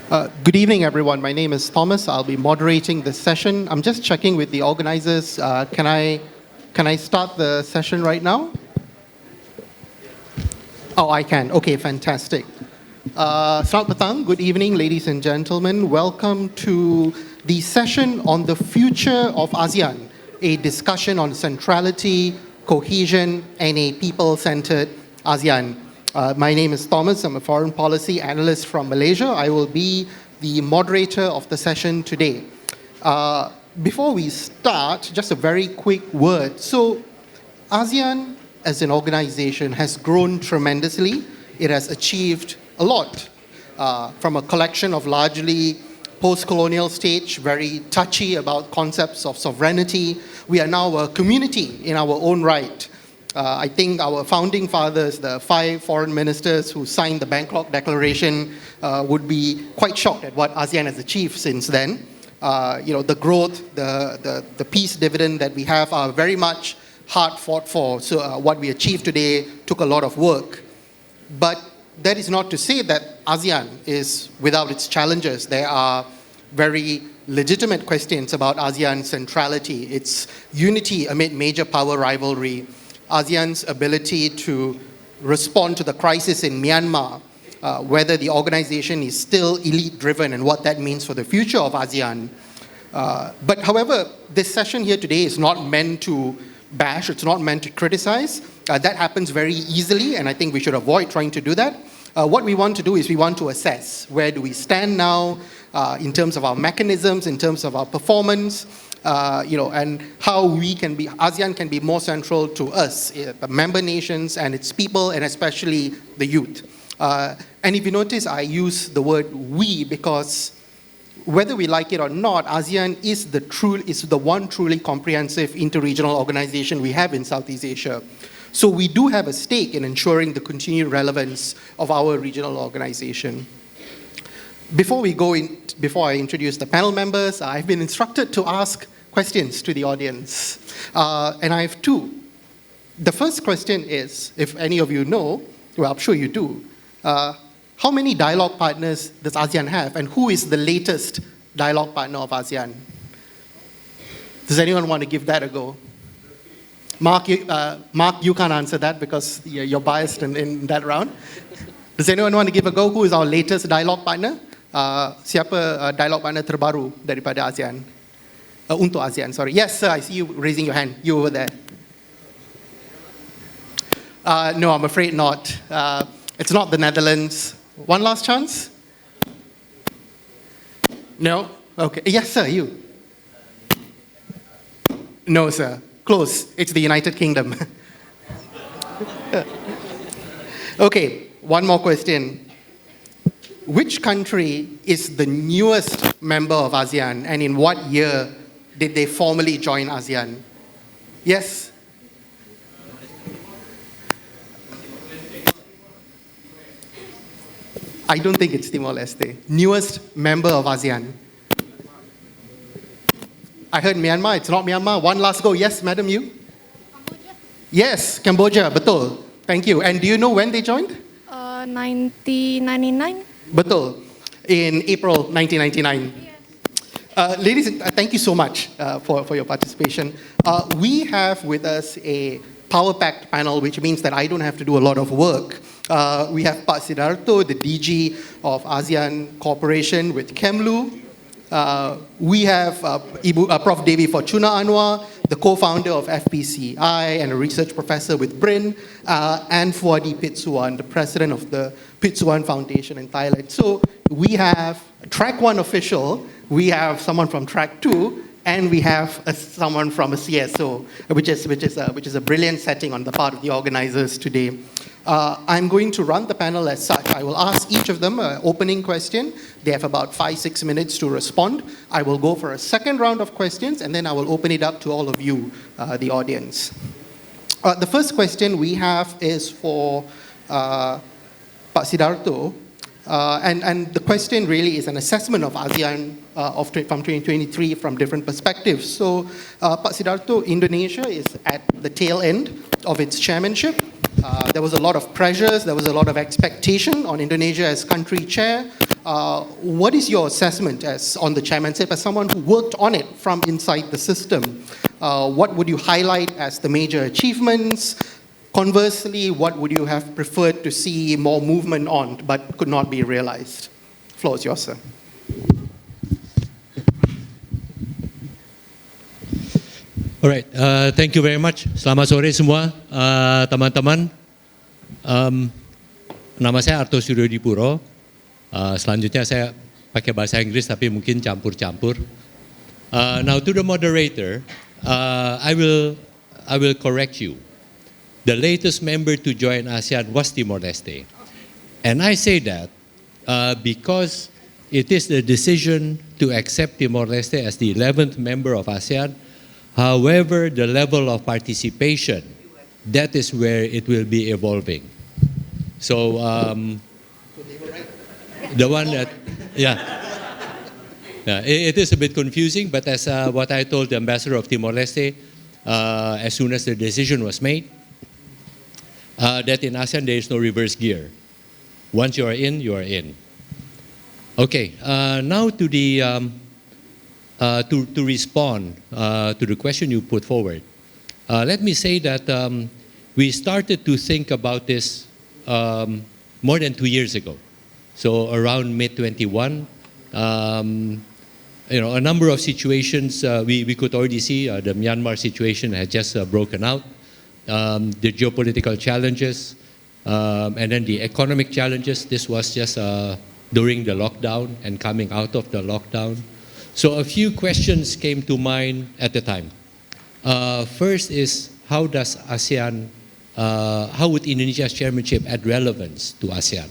Good evening, everyone. My name is Thomas. I'll be moderating this session. I'm just checking with the organizers. Can I start the session right now? Oh, I can. Okay, fantastic. Selamat petang. Good evening, ladies and gentlemen. Welcome to the session on the future of ASEAN, a discussion on centrality, cohesion, and a people-centered ASEAN. My name is Thomas. I'm a foreign policy analyst from Malaysia. I will be the moderator of the session today. Before we start, just a very quick word. So, ASEAN as an organization has grown tremendously. It has achieved a lot from a collection of largely post-colonial states, very touchy about concepts of sovereignty. We are now a community in our own right. I think our founding fathers, the 5 foreign ministers who signed the Bangkok Declaration, would be quite shocked at what ASEAN has achieved since then. The growth, the peace dividend that we have are very much hard fought for. So what we achieved today took a lot of work. But that is not to say that ASEAN is without its challenges. There are very legitimate questions about ASEAN's centrality, its unity amid major power rivalry, ASEAN's ability to respond to the crisis in Myanmar, whether the organization is still elite-driven and what that means for the future of ASEAN. But however, this session here today is not meant to bash, it's not meant to criticize. That happens very easily, and I think we should avoid trying to do that. What we want to do is we want to assess where do we stand now in terms of our mechanisms, in terms of our performance, and how ASEAN can be more central to us, the member nations and its people, and especially the youth. And if you notice, I use the word we because whether we like it or not, ASEAN is the one truly comprehensive interregional organization we have in Southeast Asia. So we do have a stake in ensuring the continued relevance of our regional organization. Before I introduce the panel members, I've been instructed to ask questions to the audience. And I have 2. The first question is, if any of you know, well, I'm sure you do, how many dialogue partners does ASEAN have, and who is the latest dialogue partner of ASEAN? Does anyone want to give that a go? Mark, you can't answer that because you're biased in that round. Does anyone want to give a go? Who is our latest dialogue partner? Siapa dialogue partner terbaru daripada ASEAN? Untuk ASEAN, sorry. Yes, sir, I see you raising your hand. You over there. No, I'm afraid not. It's not the Netherlands. One last chance? No? Okay. Yes, sir, you. No, sir. Close. It's the United Kingdom. Okay, one more question. Which country is the newest member of ASEAN, and in what year did they formally join ASEAN? Yes? I don't think it's Timor-Leste. Newest member of ASEAN. I heard Myanmar. It's not Myanmar. One last go. Yes, madam, you? Cambodia. Yes, Cambodia. Betul. Thank you. And do you know when they joined? 1999. Betul. In April 1999. Yes. Ladies, thank you so much for your participation. We have with us a power-packed panel, which means that I don't have to do a lot of work. We have Pak Sidarto, the DG of ASEAN Cooperation with KEMLU. We have Prof. Devi Fortuna Anwar, the co-founder of FPCI and a research professor with BRIN, and Fuadi Pitsuwan, the president of the Pitsuwan Foundation in Thailand. So we have track 1 official, we have someone from track 2, and we have someone from a CSO, which is a brilliant setting on the part of the organizers today. I'm going to run the panel as such. I will ask each of them an opening question. They have about 5-6 minutes to respond. I will go for a second round of questions, and then I will open it up to all of you, the audience. The first question we have is for Pak Sidarto. And the question really is an assessment of ASEAN from 2023 from different perspectives. So, Pak Sidarto, Indonesia is at the tail end of its chairmanship. There was a lot of pressures, there was a lot of expectation on Indonesia as country chair. What is your assessment as on the chairmanship, as someone who worked on it from inside the system? What would you highlight as the major achievements? Conversely, what would you have preferred to see more movement on but could not be realized? Floor is yours, sir. Alright, thank you very much. Selamat sore semua, teman-teman. Nama saya Arto Suryodipuro. Selanjutnya saya pakai bahasa Inggris tapi mungkin campur-campur. Now to the moderator, I will correct you. The latest member to join ASEAN was Timor-Leste. And I say that because it is the decision to accept Timor-Leste as the 11th member of ASEAN. However, the level of participation, that is where it will be evolving. So, the one that, yeah. It is a bit confusing, but as what I told the ambassador of Timor-Leste, as soon as the decision was made, that in ASEAN there is no reverse gear. Once you are in, you are in. Okay, now to the to respond to the question you put forward. Let me say that we started to think about this more than 2 years ago. So around mid-21, a number of situations we could already see. The Myanmar situation had just broken out. The geopolitical challenges, and then the economic challenges. This was just during the lockdown and coming out of the lockdown. So a few questions came to mind at the time. First is, how does ASEAN, how would Indonesia's chairmanship add relevance to ASEAN?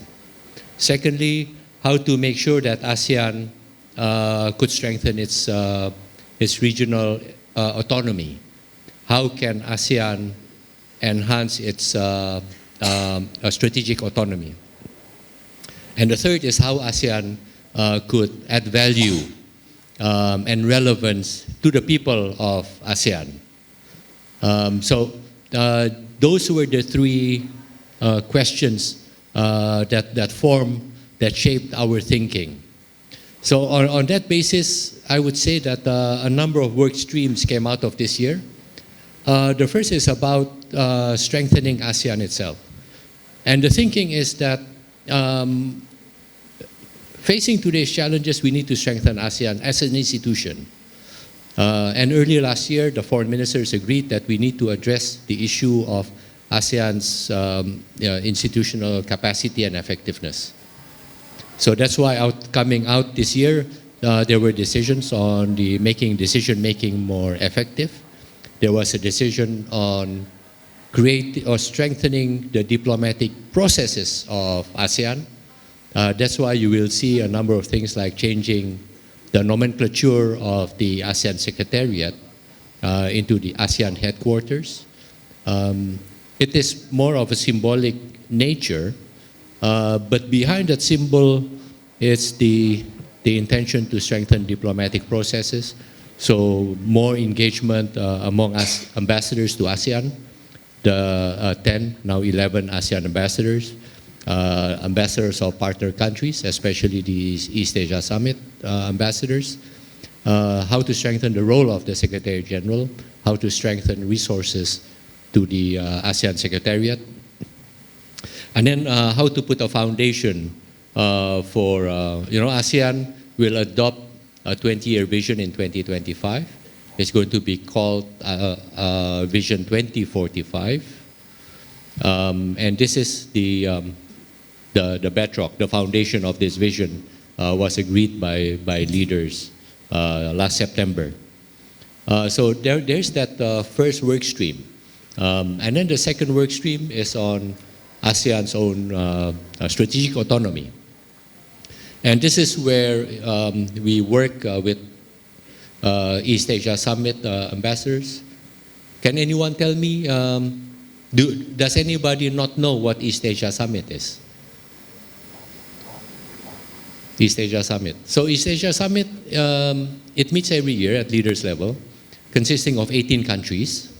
Secondly, how to make sure that ASEAN could strengthen its regional autonomy? How can ASEAN enhance its strategic autonomy? And the third is how ASEAN could add value and relevance to the people of ASEAN. So those were the three questions that shaped our thinking. So on that basis, I would say that a number of work streams came out of this year. The first is about strengthening ASEAN itself. And the thinking is that facing today's challenges, we need to strengthen ASEAN as an institution. And earlier last year, the foreign ministers agreed that we need to address the issue of ASEAN's institutional capacity and effectiveness. So that's why coming out this year, there were decisions on making decision-making more effective. There was a decision on strengthening the diplomatic processes of ASEAN. That's why you will see a number of things like changing the nomenclature of the ASEAN Secretariat into the ASEAN headquarters. It is more of a symbolic nature, but behind that symbol is the intention to strengthen diplomatic processes. So more engagement among us ambassadors to ASEAN, the 10, now 11 ASEAN ambassadors, ambassadors of partner countries, especially the East Asia Summit ambassadors, how to strengthen the role of the Secretary General, how to strengthen resources to the ASEAN Secretariat, and then how to put a foundation for, ASEAN will adopt a 20-year vision in 2025. It's going to be called Vision 2045. And this is the bedrock, the foundation of this vision was agreed by leaders last September. So there's that first work stream. And then the second work stream is on ASEAN's own strategic autonomy. And this is where we work with East Asia Summit ambassadors. Can anyone tell me, does anybody not know what East Asia Summit is? East Asia Summit. So East Asia Summit, it meets every year at leaders level, consisting of 18 countries,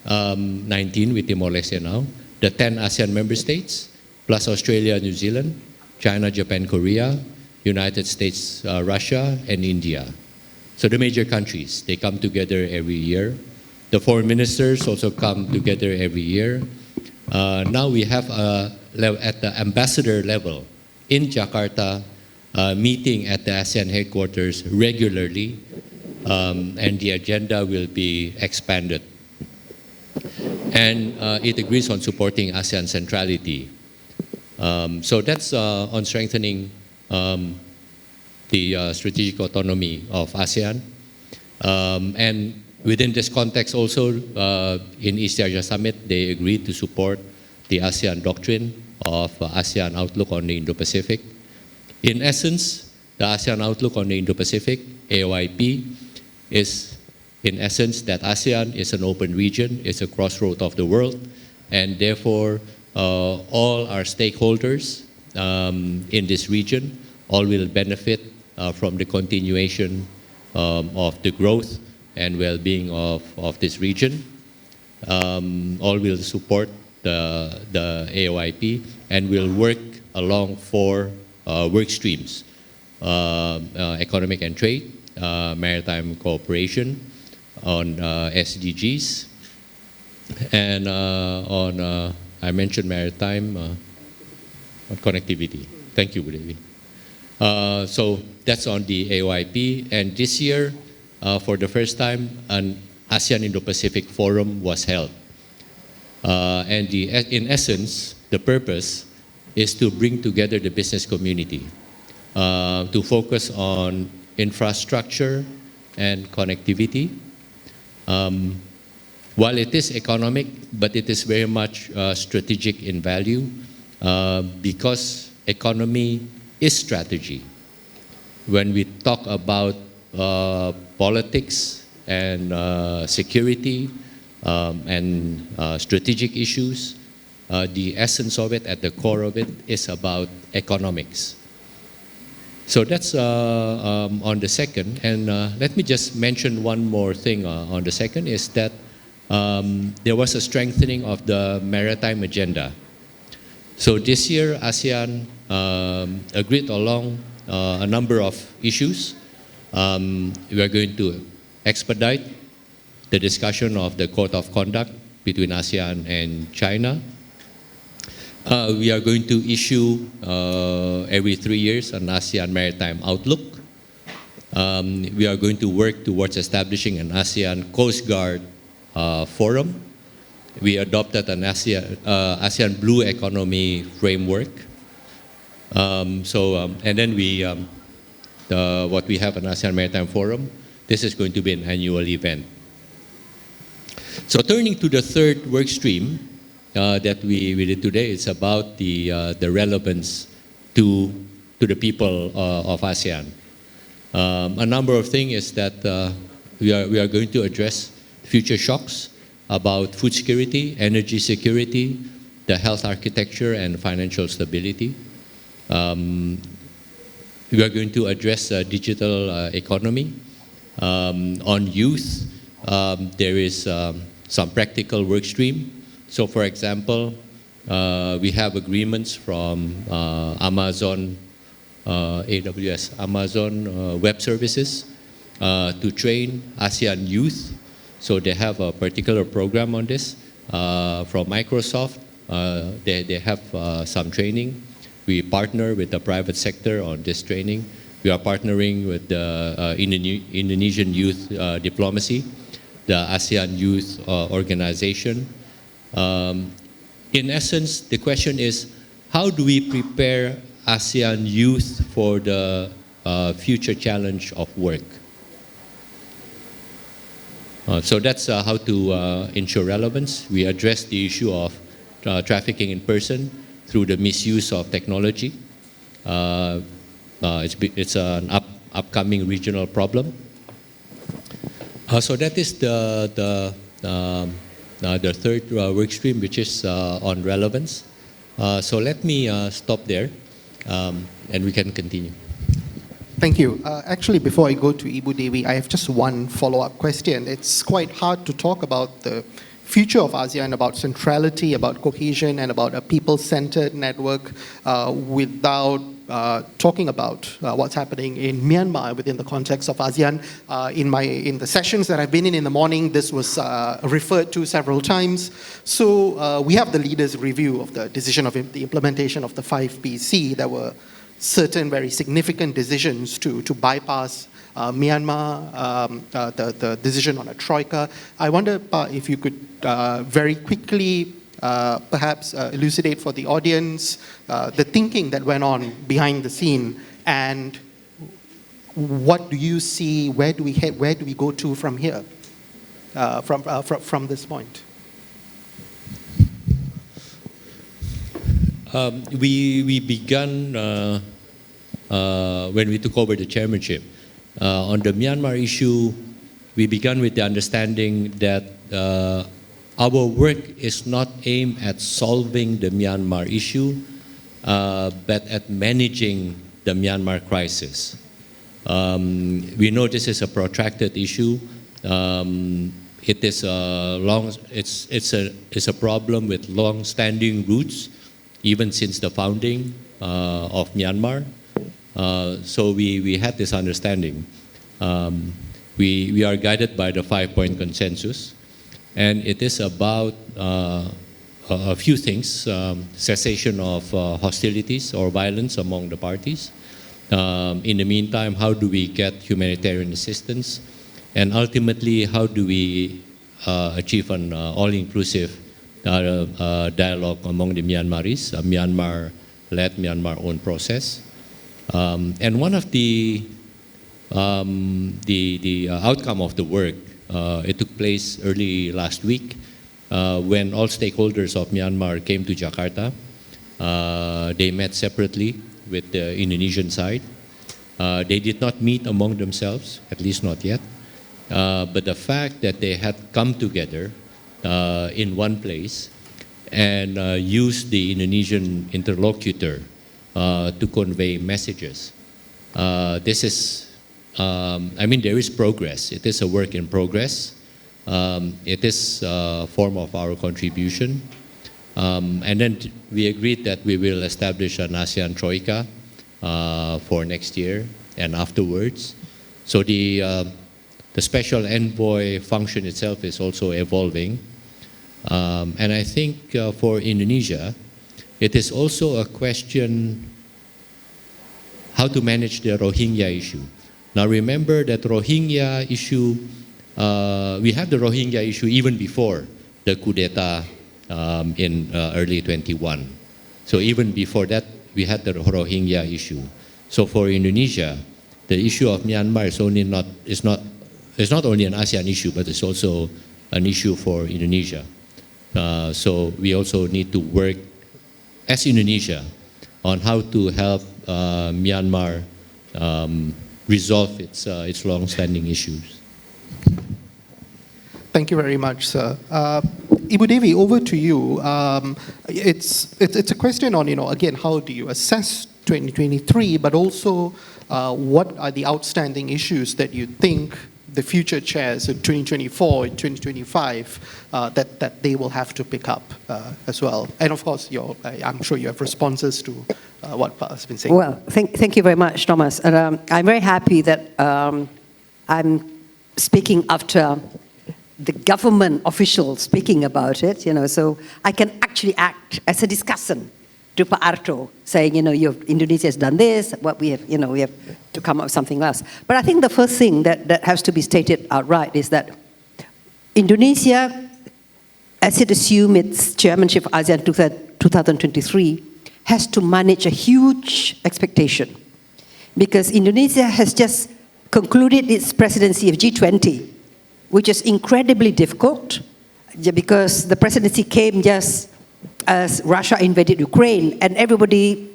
19 with Timor-Leste now, the 10 ASEAN member states, plus Australia, New Zealand, China, Japan, Korea, United States, Russia, and India. So the major countries, they come together every year. The foreign ministers also come together every year. Now we have at the ambassador level in Jakarta, meeting at the ASEAN headquarters regularly, and the agenda will be expanded. And it agrees on supporting ASEAN centrality. So that's on strengthening the strategic autonomy of ASEAN. And within this context also, in East Asia Summit, they agreed to support the ASEAN doctrine of ASEAN Outlook on the Indo-Pacific. In essence, the ASEAN Outlook on the Indo-Pacific, AOIP, is in essence that ASEAN is an open region, it's a crossroad of the world, and therefore all our stakeholders in this region all will benefit from the continuation of the growth and well-being of this region. All will support the AOIP and will work along 4 work streams: economic and trade, maritime cooperation, on SDGs, and on, I mentioned maritime, on connectivity. Thank you, Budevi. So that's on the AOIP, and this year, for the first time, an ASEAN Indo-Pacific Forum was held. And in essence, the purpose is to bring together the business community to focus on infrastructure and connectivity. While it is economic, but it is very much strategic in value because economy is strategy. When we talk about politics and security and strategic issues, the essence of it, at the core of it, is about economics. So that's on the second. And let me just mention one more thing on the second, is that there was a strengthening of the maritime agenda. So this year, ASEAN agreed along a number of issues. We are going to expedite the discussion of the Code of Conduct between ASEAN and China. We are going to issue every 3 years an ASEAN Maritime Outlook. We are going to work towards establishing an ASEAN Coast Guard Forum. We adopted an ASEAN Blue Economy Framework. And then what we have an ASEAN Maritime Forum, this is going to be an annual event. So turning to the third work stream that we did today, it's about the relevance to the people of ASEAN. A number of things is that we are going to address future shocks about food security, energy security, the health architecture, and financial stability. We are going to address digital economy. On youth, there is some practical work stream. So for example, we have agreements from Amazon, AWS, Amazon Web Services to train ASEAN youth. So they have a particular program on this. From Microsoft, they have some training. We partner with the private sector on this training. We are partnering with the Indonesian Youth Diplomacy, the ASEAN Youth Organization. In essence, the question is, how do we prepare ASEAN youth for the future challenge of work? So that's how to ensure relevance. We address the issue of trafficking in person through the misuse of technology. It's an upcoming regional problem. So that is the third work stream, which is on relevance. So let me stop there, and we can continue. Thank you. Actually, before I go to Ibu Dewi, I have just one follow-up question. It's quite hard to talk about the future of ASEAN, about centrality, about cohesion, and about a people-centered network without talking about what's happening in Myanmar within the context of ASEAN. In the sessions that I've been in the morning, this was referred to several times. So we have the leaders' review of the decision of the implementation of the 5PC. There were certain very significant decisions to bypass Myanmar, the decision on a troika. I wonder if you could very quickly perhaps elucidate for the audience the thinking that went on behind the scene, and what do you see, where do we head, where do we go to from here, from this point? We began when we took over the chairmanship. On the Myanmar issue, we began with the understanding that our work is not aimed at solving the Myanmar issue, but at managing the Myanmar crisis. We know this is a protracted issue. It is it's a problem with long-standing roots, even since the founding of Myanmar. So we had this understanding. We are guided by the 5-point consensus, and it is about a few things: cessation of hostilities or violence among the parties. In the meantime, how do we get humanitarian assistance? And ultimately, how do we achieve an all-inclusive dialogue among the Myanmaris, a Myanmar-led, Myanmar-owned process? And one of the outcome of the work, it took place early last week when all stakeholders of Myanmar came to Jakarta. They met separately with the Indonesian side. They did not meet among themselves, at least not yet. But the fact that they had come together in one place and used the Indonesian interlocutor to convey messages. This is, I mean, there is progress. It is a work in progress. It is a form of our contribution. And then we agreed that we will establish an ASEAN Troika for next year and afterwards. So the special envoy function itself is also evolving. And I think for Indonesia, it is also a question how to manage the Rohingya issue. Now remember that Rohingya issue, we had the Rohingya issue even before the coup d'etat in early 21. So even before that, we had the Rohingya issue. So for Indonesia, the issue of Myanmar is not only an ASEAN issue, but it's also an issue for Indonesia. So we also need to work as Indonesia on how to help Myanmar resolve its long-standing issues. Thank you very much, sir. Ibu Devi, over to you. It's a question on, again, how do you assess 2023, but also what are the outstanding issues that you think the future chairs in 2024 and 2025 that they will have to pick up as well? And of course, I'm sure you have responses to what has been said. Well, thank you very much, Thomas. And, I'm very happy that I'm speaking after the government officials speaking about it, so I can actually act as a discussant to Pak Arto, saying, Indonesia has done this, what we have, we have to come up with something else. But I think the first thing that has to be stated outright is that Indonesia, as it assumed its chairmanship of ASEAN 2023, has to manage a huge expectation. Because Indonesia has just concluded its presidency of G20, which is incredibly difficult because the presidency came just as Russia invaded Ukraine, and everybody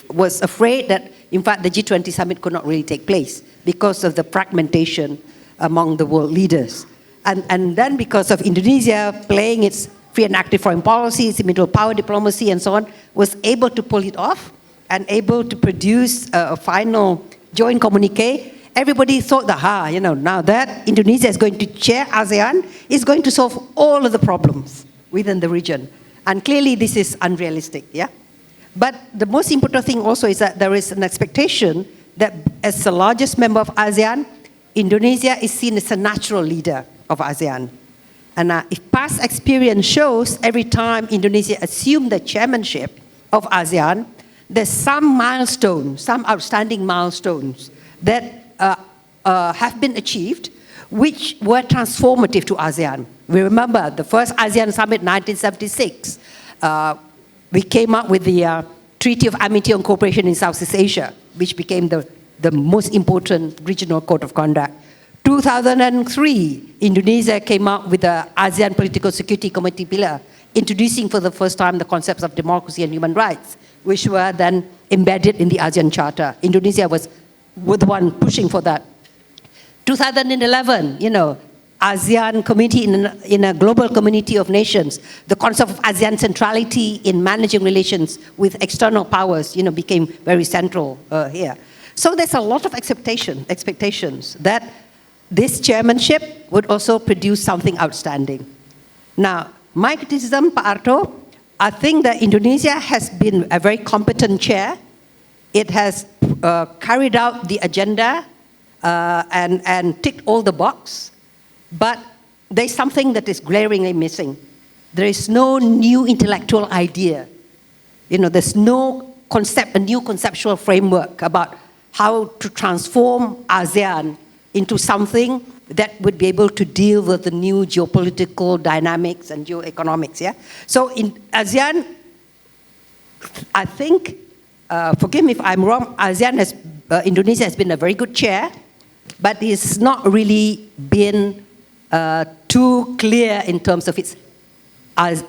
was afraid that, in fact, the G20 summit could not really take place because of the fragmentation among the world leaders. And then because of Indonesia playing its free and active foreign policy, its middle power diplomacy and so on, was able to pull it off and able to produce a final joint communique. Everybody thought that, now that Indonesia is going to chair ASEAN, is going to solve all of the problems within the region. And clearly this is unrealistic, yeah? But the most important thing also is that there is an expectation that as the largest member of ASEAN, Indonesia is seen as a natural leader of ASEAN. And if past experience shows, every time Indonesia assumed the chairmanship of ASEAN, there's some milestones, some outstanding milestones that have been achieved, which were transformative to ASEAN. We remember the first ASEAN Summit, 1976. We came up with the Treaty of Amity and Cooperation in Southeast Asia, which became the most important regional code of conduct. 2003, Indonesia came up with the ASEAN Political Security Committee pillar, introducing for the first time the concepts of democracy and human rights, which were then embedded in the ASEAN Charter. Indonesia was the one pushing for that. 2011, ASEAN community in a global community of nations, the concept of ASEAN centrality in managing relations with external powers, became very central here. So there's a lot of expectations that this chairmanship would also produce something outstanding. Now, my criticism, Pak Arto, I think that Indonesia has been a very competent chair. It has carried out the agenda and ticked all the boxes, but there's something that is glaringly missing. There is no new intellectual idea. There's no a new conceptual framework about how to transform ASEAN into something that would be able to deal with the new geopolitical dynamics and geoeconomics. Yeah. So in ASEAN, I think, forgive me if I'm wrong, Indonesia has been a very good chair, but it's not really been too clear in terms of its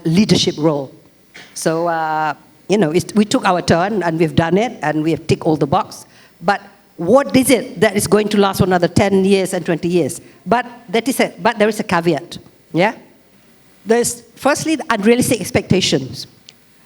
leadership role. So, we took our turn and we've done it and we have ticked all the boxes. But what is it that is going to last for another 10 years and 20 years? But there is a caveat. Yeah? There's firstly the unrealistic expectations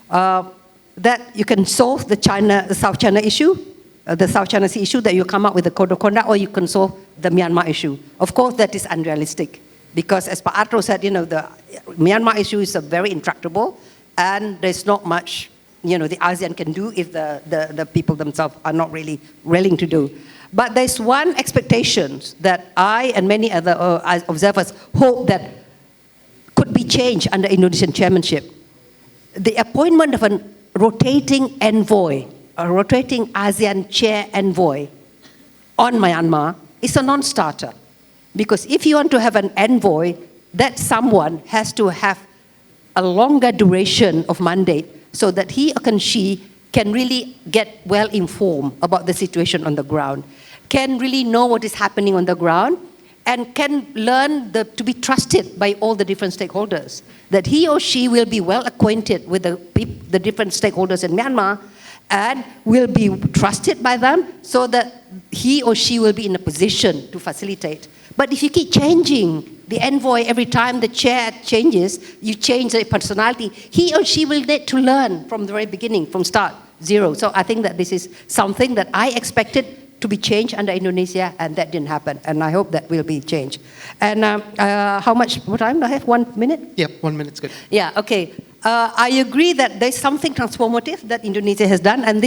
that you can solve the South China issue, the South China Sea issue, that you come up with a code of conduct, or you can solve the Myanmar issue. Of course, that is unrealistic because, as Pak Arto said, the Myanmar issue is very intractable, and there's not much the ASEAN can do if the people themselves are not really willing to do. But there's one expectation that I and many other observers hope that could be changed under Indonesian chairmanship. The appointment of a rotating envoy, a rotating ASEAN chair envoy on Myanmar is a non-starter. Because if you want to have an envoy, that someone has to have a longer duration of mandate so that he or she can really get well informed about the situation on the ground, can really know what is happening on the ground, and can learn to be trusted by all the different stakeholders. That he or she will be well acquainted with the different stakeholders in Myanmar and will be trusted by them so that he or she will be in a position to facilitate. But if you keep changing the envoy every time the chair changes, you change the personality, he or she will need to learn from the very beginning, from start, zero. So I think that this is something that I expected to be changed under Indonesia, and that didn't happen. And I hope that will be changed. And how much more time do I have? 1 minute? Yep, 1 minute's good. Yeah, okay. I agree that there's something transformative that Indonesia has done, and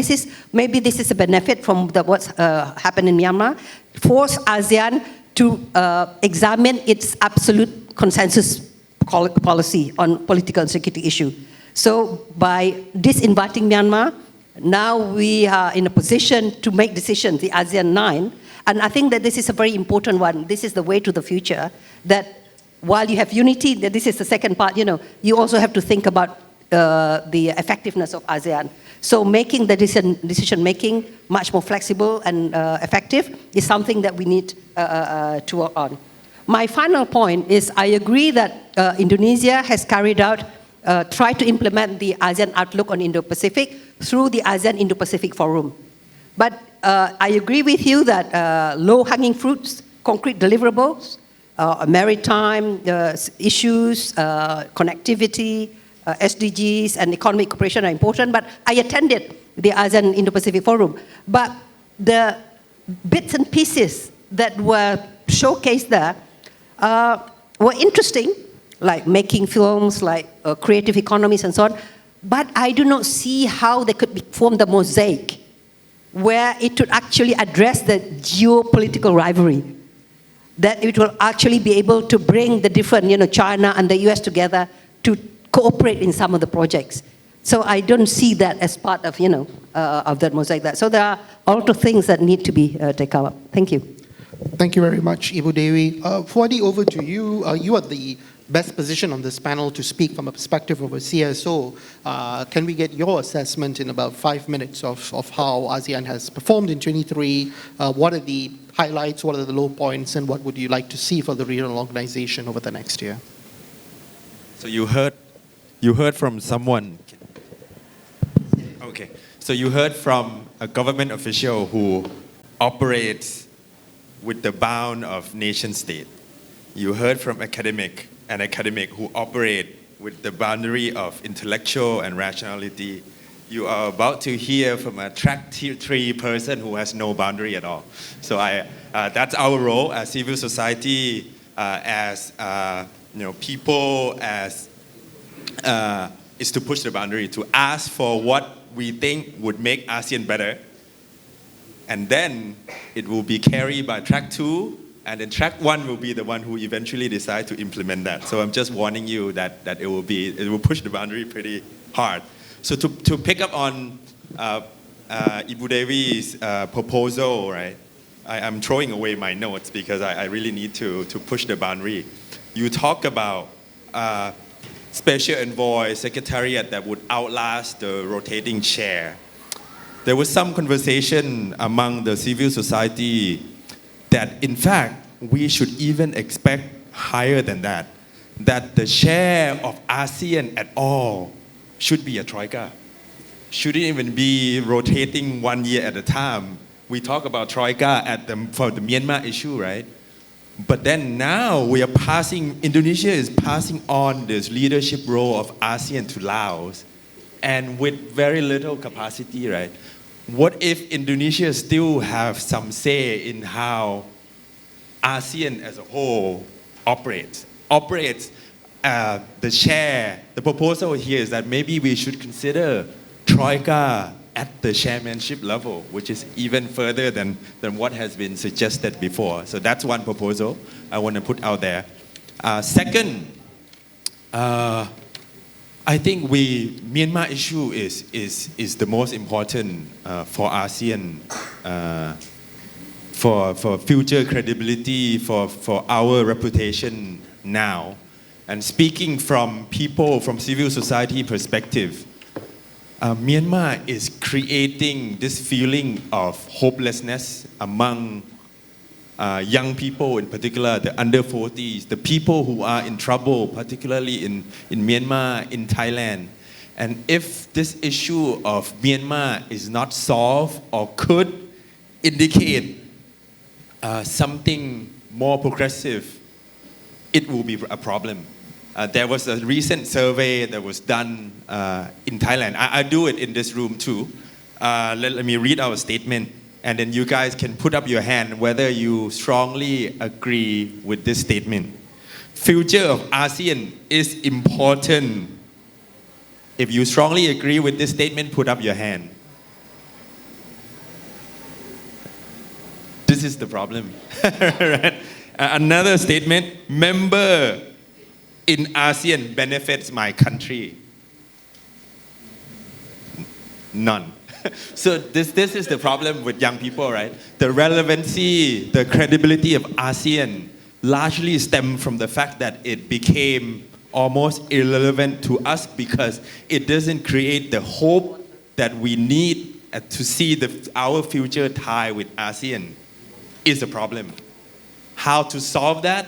maybe this is a benefit from what's happened in Myanmar. Force ASEAN to examine its absolute consensus policy on political and security issue. So by disinviting Myanmar, now we are in a position to make decisions, the ASEAN 9, and I think that this is a very important one. This is the way to the future, that while you have unity, this is the second part, you also have to think about the effectiveness of ASEAN. So making the decision-making much more flexible and effective is something that we need to work on. My final point is I agree that Indonesia has tried to implement the ASEAN Outlook on Indo-Pacific through the ASEAN Indo-Pacific Forum. But I agree with you that low-hanging fruits, concrete deliverables, maritime issues, connectivity, SDGs and economic cooperation are important, but I attended the ASEAN Indo-Pacific Forum. But the bits and pieces that were showcased there were interesting, like making films, like creative economies and so on, but I do not see how they could form the mosaic where it would actually address the geopolitical rivalry, that it will actually be able to bring the different, China and the US together to cooperate in some of the projects. So I don't see that as part of, of that mosaic. So there are a lot of things that need to be taken up. Thank you. Thank you very much, Ibu Dewi. Fuadi, over to you. You are the best position on this panel to speak from a perspective of a CSO. Can we get your assessment in about 5 minutes of how ASEAN has performed in 23? What are the highlights, what are the low points, and what would you like to see for the regional organization over the next year? So you heard from someone. Okay. So you heard from a government official who operates with the bound of nation state. You heard from an academic who operate with the boundary of intellectual and rationality. You are about to hear from a track 3 person who has no boundary at all. So that's our role as civil society, as people, as is to push the boundary, to ask for what we think would make ASEAN better. And then it will be carried by track 2, and then track 1 will be the one who eventually decide to implement that. So I'm just warning you that it will push the boundary pretty hard. So to pick up on Ibu Dewi's proposal, right? I'm throwing away my notes because I really need to push the boundary. You talk about special envoy secretariat that would outlast the rotating chair. There was some conversation among the civil society that in fact we should even expect higher than that the chair of ASEAN at all should be a troika. Shouldn't even be rotating 1 year at a time. We talk about troika for the Myanmar issue, right? But then now Indonesia is passing on this leadership role of ASEAN to Laos, and with very little capacity, right? What if Indonesia still have some say in how ASEAN as a whole operates? The proposal here is that maybe we should consider troika at the chairmanship level, which is even further than what has been suggested before. So that's one proposal I want to put out there. Second, I think Myanmar issue is the most important for ASEAN, for future credibility, for our reputation now. And speaking from civil society perspective, Myanmar is creating this feeling of hopelessness among young people, in particular the under 40s, the people who are in trouble, particularly in Myanmar, in Thailand. And if this issue of Myanmar is not solved or could indicate something more progressive, it will be a problem. There was a recent survey that was done in Thailand. I do it in this room too. Let me read our statement, and then you guys can put up your hand whether you strongly agree with this statement. Future of ASEAN is important. If you strongly agree with this statement, put up your hand. This is the problem. Right? Another statement, member in ASEAN benefits my country. None. So this is the problem with young people, right? The relevancy, the credibility of ASEAN largely stem from the fact that it became almost irrelevant to us because it doesn't create the hope that we need to see our future tie with ASEAN is a problem. How to solve that?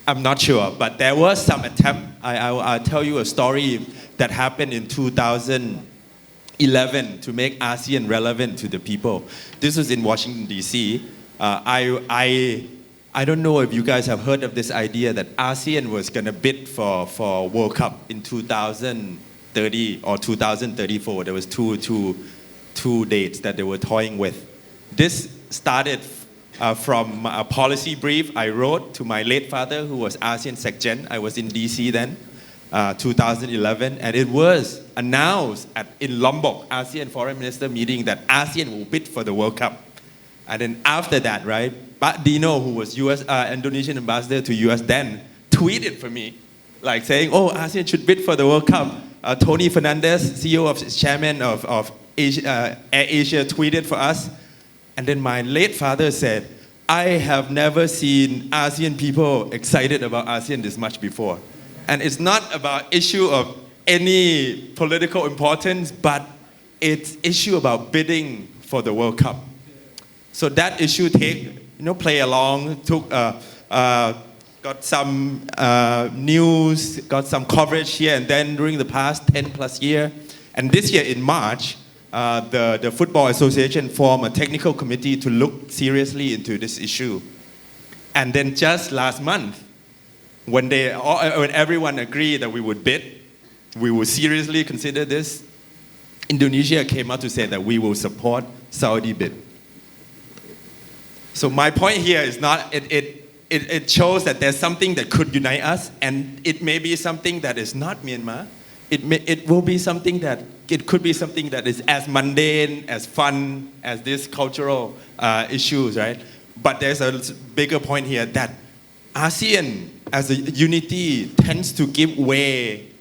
I'm not sure, but there was some attempt. I'll tell you a story that happened in 2011 to make ASEAN relevant to the people. This was in Washington, D.C. I don't know if you guys have heard of this idea that ASEAN was going to bid for World Cup in 2030 or 2034. There was two dates that they were toying with. This started from a policy brief I wrote to my late father, who was ASEAN SecGen. I was in DC then. 2011, and it was announced in Lombok ASEAN Foreign Minister meeting that ASEAN will bid for the World Cup. And then after that, right, Pak Dino, who was Indonesian ambassador to US then, tweeted for me, like saying, oh, ASEAN should bid for the World Cup. Tony Fernandez, CEO chairman of Air Asia, tweeted for us. And then my late father said, I have never seen ASEAN people excited about ASEAN this much before. And it's not about issue of any political importance, but it's issue about bidding for the World Cup. So that issue play along, got some news, got some coverage here and then during the past 10 plus years. And this year in March, the Football Association formed a technical committee to look seriously into this issue. And then just last month, when everyone agreed that we would bid, we would seriously consider this, Indonesia came out to say that we will support Saudi bid. So my point here is not, it shows that there's something that could unite us, and it may be something that is not Myanmar. It will be something that, it could be something that is as mundane, as fun, as these cultural issues, right? But there's a bigger point here that ASEAN as a unity tends to give way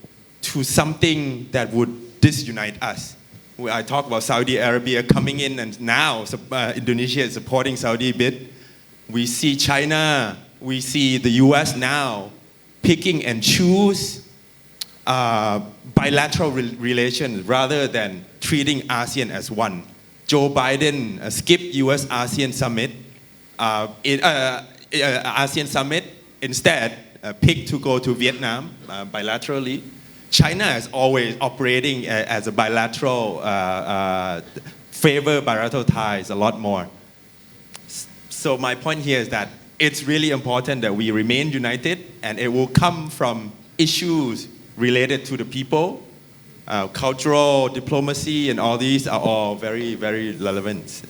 to something that would disunite us. I talk about Saudi Arabia coming in, and now Indonesia is supporting Saudi bid. We see China, we see the US now picking and choose bilateral relations rather than treating ASEAN as one. Joe Biden skipped US ASEAN summit, ASEAN summit, instead picked to go to Vietnam bilaterally. China is always operating as a bilateral, favor bilateral ties a lot more. So my point here is that it's really important that we remain united, and it will come from issues related to the people. Cultural diplomacy and all these are all very, very relevant.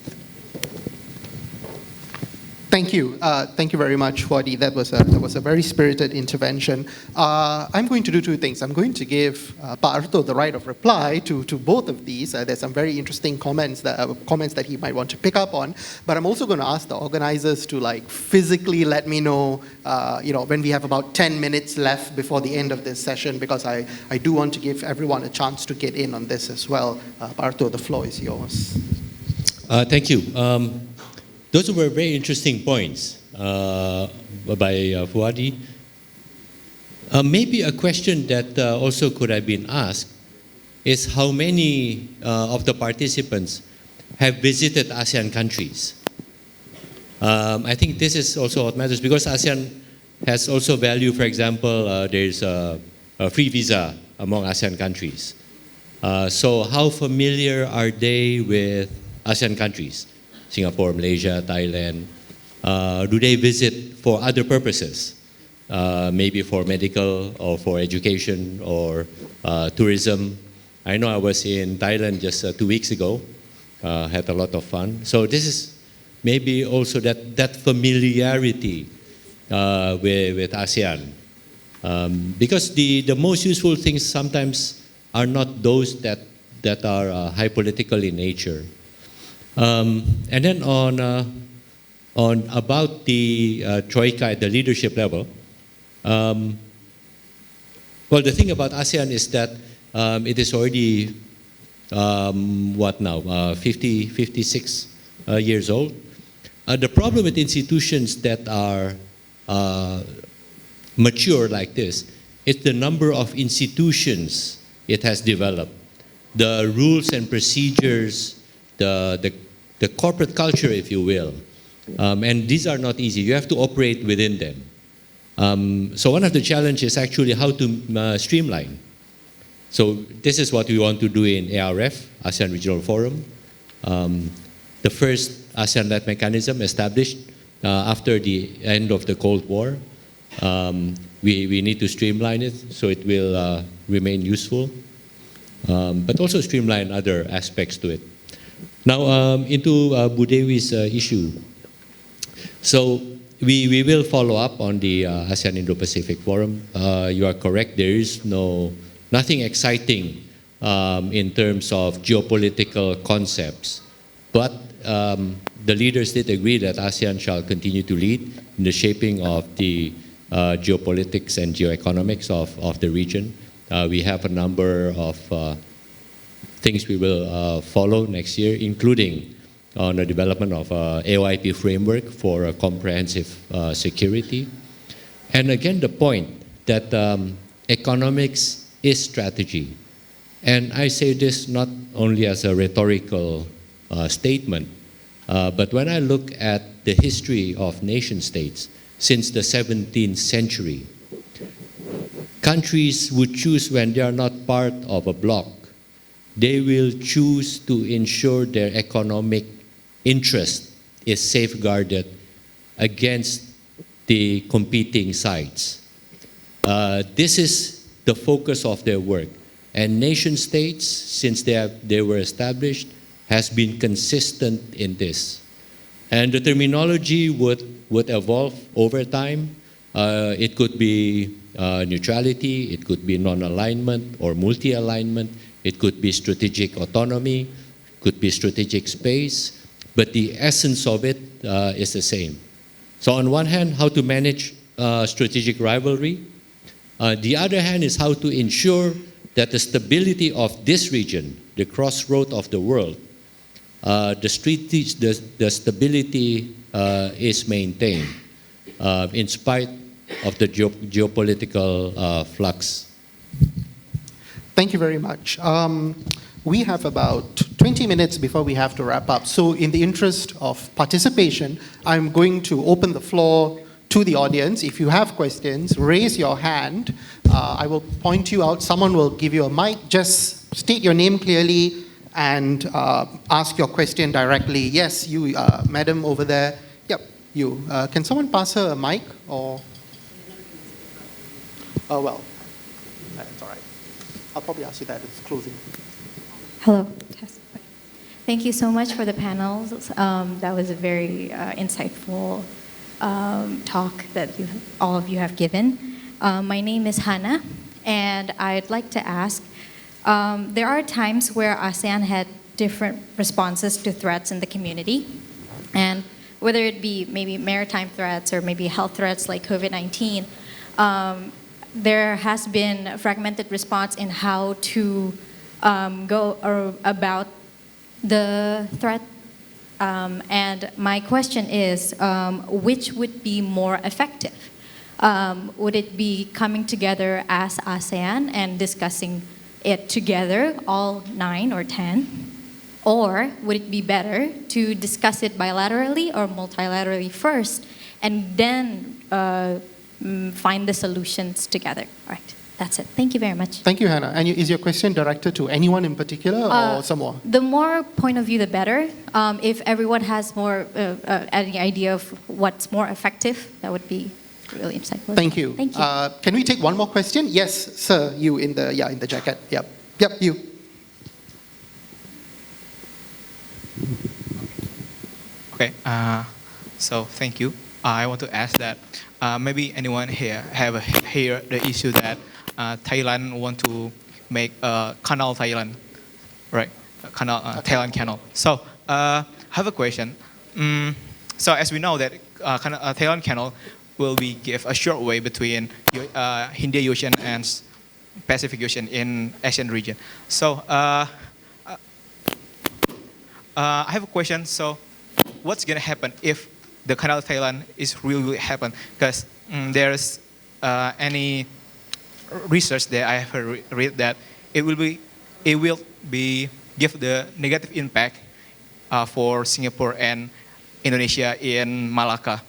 Thank you. Thank you very much, Wadi. That was a very spirited intervention. I'm going to do two things. I'm going to give Pak Arto the right of reply to both of these. There's some very interesting comments that he might want to pick up on. But I'm also going to ask the organizers to physically let me know, when we have about 10 minutes left before the end of this session, because I do want to give everyone a chance to get in on this as well. Pak Arto, the floor is yours. Thank you. Those were very interesting points by Fuadi. Maybe a question that also could have been asked is how many of the participants have visited ASEAN countries. I think this is also what matters, because ASEAN has also value. For example, there's a free visa among ASEAN countries. So how familiar are they with ASEAN countries? Singapore, Malaysia, Thailand. Do they visit for other purposes? Maybe for medical or for education or tourism. I know I was in Thailand just 2 weeks ago, had a lot of fun. So this is maybe also that familiarity with ASEAN. Because the most useful things sometimes are not those that are high political in nature. And then on about the Troika at the leadership level, well, the thing about ASEAN is that it is already, 56 years old. The problem with institutions that are mature like this is the number of institutions it has developed, the rules and procedures, the corporate culture, if you will. And these are not easy. You have to operate within them. So one of the challenges is actually how to streamline. So this is what we want to do in ARF, ASEAN Regional Forum. The first ASEAN-led mechanism established after the end of the Cold War. We need to streamline it so it will remain useful, but also streamline other aspects to it. Now, into Bu Dewi's issue. So we will follow up on the ASEAN Indo-Pacific Forum. You are correct. There is nothing exciting in terms of geopolitical concepts. But the leaders did agree that ASEAN shall continue to lead in the shaping of the geopolitics and geoeconomics of the region. We have a number of things we will follow next year, including on the development of AOIP framework for a comprehensive security. And again, the point that economics is strategy. And I say this not only as a rhetorical statement, but when I look at the history of nation states since the 17th century, countries would choose, when they are not part of a bloc, they will choose to ensure their economic interest is safeguarded against the competing sides. This is the focus of their work. And nation states, since they were established, has been consistent in this. And the terminology would evolve over time. It could be neutrality, it could be non-alignment or multi-alignment, it could be strategic autonomy, could be strategic space, but the essence of it is the same. So on one hand, how to manage strategic rivalry. The other hand is how to ensure that the stability of this region, the crossroad of the world, the stability is maintained in spite of the geopolitical flux. Thank you very much. We have about 20 minutes before we have to wrap up. So in the interest of participation, I'm going to open the floor to the audience. If you have questions, raise your hand. I will point you out. Someone will give you a mic. Just state your name clearly and ask your question directly. Yes, you, madam over there. Yep, you. Can someone pass her a mic? Or? Oh, well, that's all right. I'll probably ask you that. It's closing. Hello. Thank you so much for the panels. That was a very insightful talk that all of you have given. My name is Hannah, and I'd like to ask, there are times where ASEAN had different responses to threats in the community, and whether it be maybe maritime threats or maybe health threats like COVID-19, there has been a fragmented response in how to go about the threat. And my question is, which would be more effective? Would it be coming together as ASEAN and discussing it together, all 9 or 10? Or would it be better to discuss it bilaterally or multilaterally first and then find the solutions together? All right, that's it. Thank you very much. Thank you, Hannah. And is your question directed to anyone in particular or some more? The more point of view, the better. If everyone has more any idea of what's more effective, that would be really insightful. Thank you. Thank you. Can we take one more question? Yes, sir, you in the jacket. Yep, you. Okay, so thank you. I want to ask that maybe anyone here have heard the issue that Thailand want to make a canal Thailand, right? Thailand canal. So I have a question. So as we know that Thailand canal will be give a short way between Indian Ocean and Pacific Ocean in Asian region. So I have a question. So what's going to happen if the Canal of Thailand is really happen? Because there's any research that I have read that it will be give the negative impact for Singapore and Indonesia in Malacca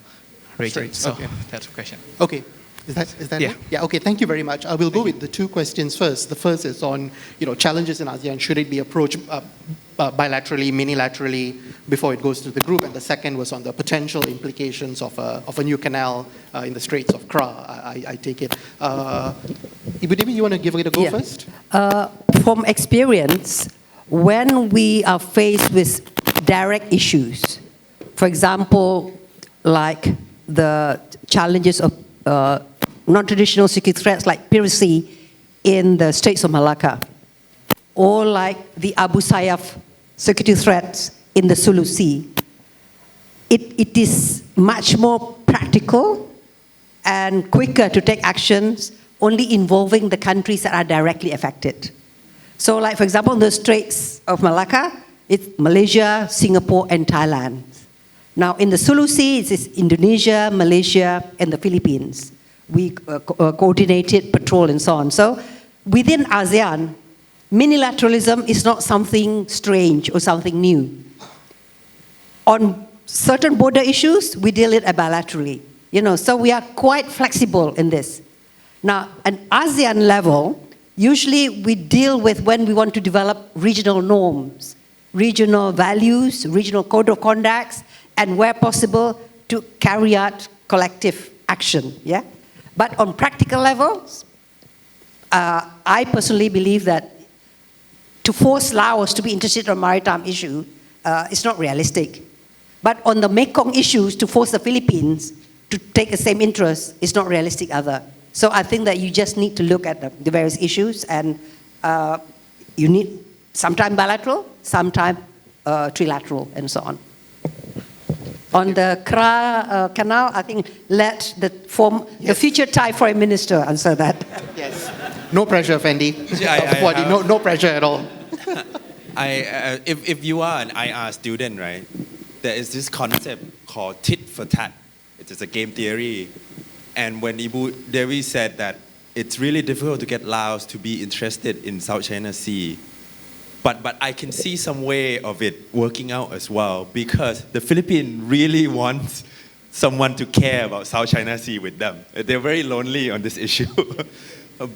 region. Right. So Okay. that's the question. Okay. Is that Yeah. it? Yeah, okay, thank you very much. I will go with the two questions first. The first is on, challenges in ASEAN. Should it be approached bilaterally, minilaterally, before it goes to the group? And the second was on the potential implications of a new canal in the Straits of Kra, I take it. Ibu Devi, you want to give it a go first? From experience, when we are faced with direct issues, for example, like the challenges of non-traditional security threats like piracy in the Straits of Malacca, or like the Abu Sayyaf security threats in the Sulu Sea. It is much more practical and quicker to take actions only involving the countries that are directly affected. So like, for example, the Straits of Malacca, it's Malaysia, Singapore, and Thailand. Now, in the Sulu Sea, it's Indonesia, Malaysia, and the Philippines. We coordinated patrol and so on. So within ASEAN, minilateralism is not something strange or something new. On certain border issues, we deal it bilaterally. So we are quite flexible in this. Now, at ASEAN level, usually we deal with when we want to develop regional norms, regional values, regional code of conducts, and where possible, to carry out collective action, yeah? But on practical levels, I personally believe that to force Laos to be interested in a maritime issue is not realistic. But on the Mekong issues, to force the Philippines to take the same interest is not realistic either. So I think that you just need to look at the various issues, and you need sometime bilateral, sometime trilateral, and so on. On the Kra Canal, I think let the future Thai foreign minister answer that. Yes. No pressure, Fendi. No pressure at all. If you are an IR student, right, there is this concept called tit for tat. It is a game theory. And when Ibu Devi said that it's really difficult to get Laos to be interested in South China Sea, but I can see some way of it working out as well, because the Philippines really wants someone to care about South China Sea with them. They're very lonely on this issue.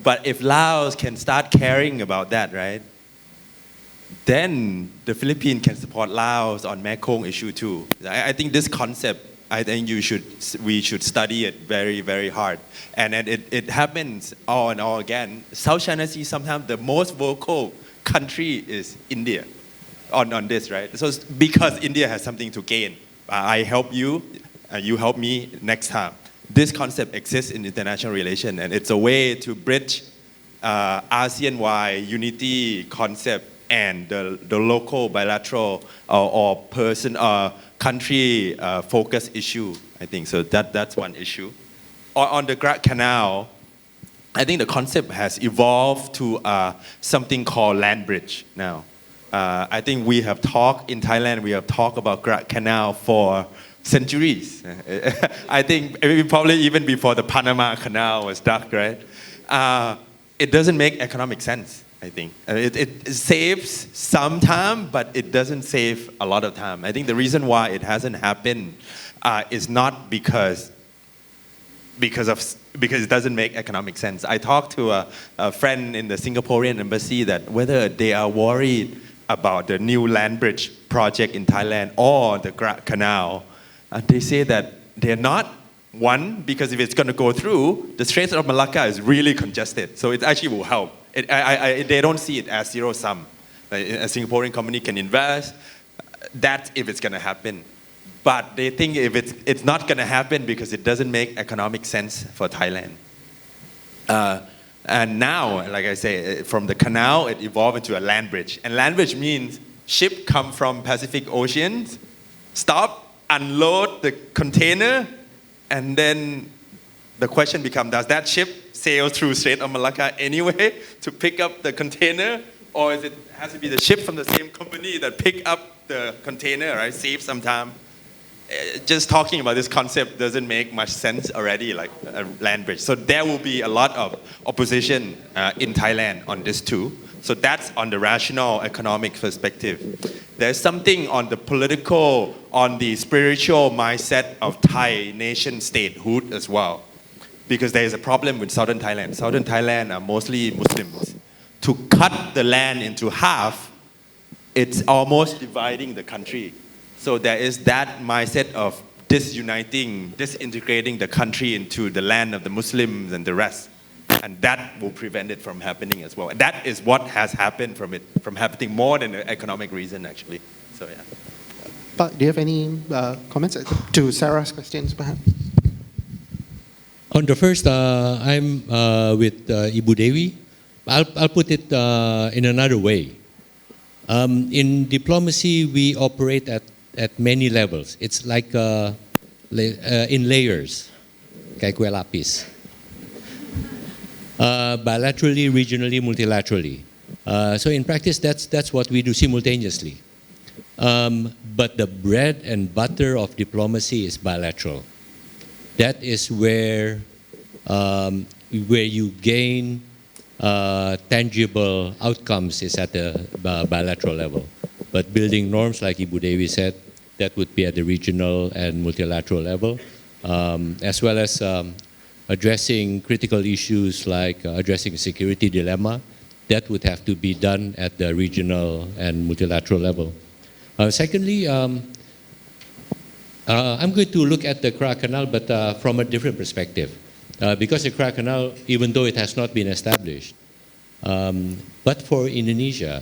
But if Laos can start caring about that, right, then the Philippines can support Laos on Mekong issue too. I think this concept, I think we should study it very, very hard. And it happens all and all again. South China Sea, sometimes the most vocal country is India on this, right? So because India has something to gain. I help you, you help me next time. This concept exists in international relations, and it's a way to bridge ASEAN-wide unity concept and the local bilateral or country focus issue, I think. So that's one issue. On the Grat Canal, I think the concept has evolved to something called land bridge now. I think we have talked in Thailand, we have talked about Grat Canal for centuries. I think probably even before the Panama Canal was dug, right? It doesn't make economic sense, I think. It saves some time, but it doesn't save a lot of time. I think the reason why it hasn't happened is not because it doesn't make economic sense. I talked to a friend in the Singaporean embassy that whether they are worried about the new land bridge project in Thailand or the Grat Canal, they say that they're not. One, because if it's going to go through, the Straits of Malacca is really congested, so it actually will help. They don't see it as zero sum. Like a Singaporean company can invest. That's if it's going to happen. But they think if it's not going to happen because it doesn't make economic sense for Thailand. And now, like I say, from the canal, it evolved into a land bridge. And land bridge means ship come from Pacific Ocean, stop, unload the container, and then the question becomes, does that ship sail through Strait of Malacca anyway to pick up the container? Or has to be the ship from the same company that pick up the container, right? Save some time. Just talking about this concept doesn't make much sense already, like a land bridge. So there will be a lot of opposition in Thailand on this too. So that's on the rational economic perspective. There's something on the political, on the spiritual mindset of Thai nation statehood as well. Because there is a problem with southern Thailand. Southern Thailand are mostly Muslims. To cut the land into half, it's almost dividing the country. So there is that mindset of disintegrating the country into the land of the Muslims and the rest. And that will prevent it from happening as well. And that is what has happened from happening more than an economic reason, actually. So, yeah. But do you have any comments to Sarah's questions, perhaps? On the first, I'm with Ibu Dewi. I'll put it in another way. In diplomacy, we operate at many levels. It's like in layers, kayak kue lapis. Bilaterally, regionally, multilaterally. So in practice, that's what we do simultaneously. But the bread and butter of diplomacy is bilateral. That is where you gain tangible outcomes is at the bilateral level. But building norms, like Ibu Dewi said, that would be at the regional and multilateral level, as well as addressing critical issues like addressing security dilemma. That would have to be done at the regional and multilateral level. Secondly, I'm going to look at the Kra Canal, but from a different perspective. Because the Kra Canal, even though it has not been established, but for Indonesia,